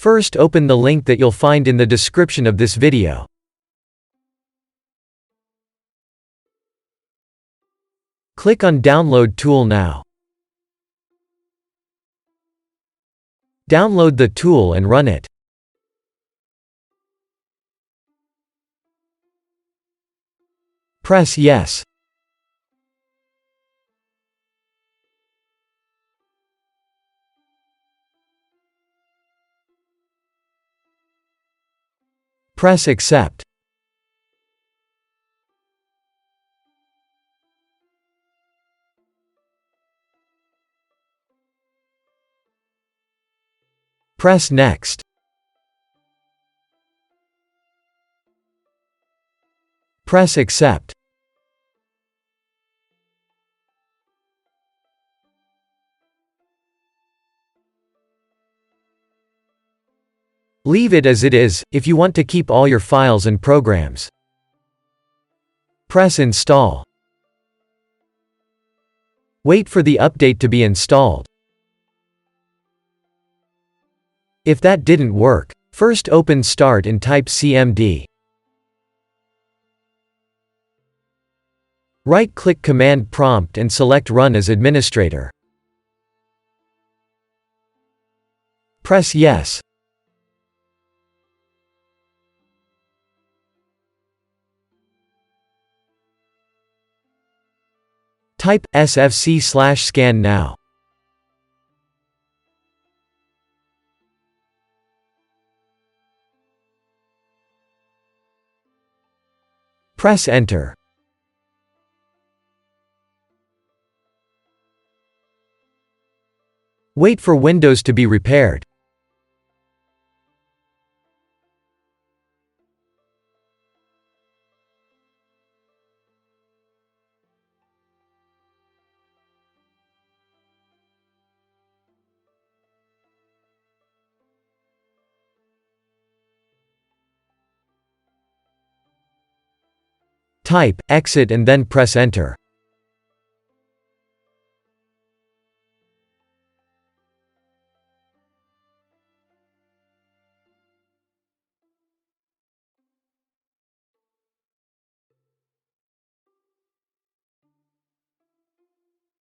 First, open the link that you'll find in the description of this video. Click on Download Tool now. Download the tool and run it. Press Yes. Press Accept. Press Next. Press Accept. Leave it as it is, if you want to keep all your files and programs. Press Install. Wait for the update to be installed. If that didn't work, first open Start and type cmd. Right-click Command Prompt and select Run as Administrator. Press Yes. Type sfc/scan now. Press Enter. Wait for Windows to be repaired. Type Exit and then press Enter.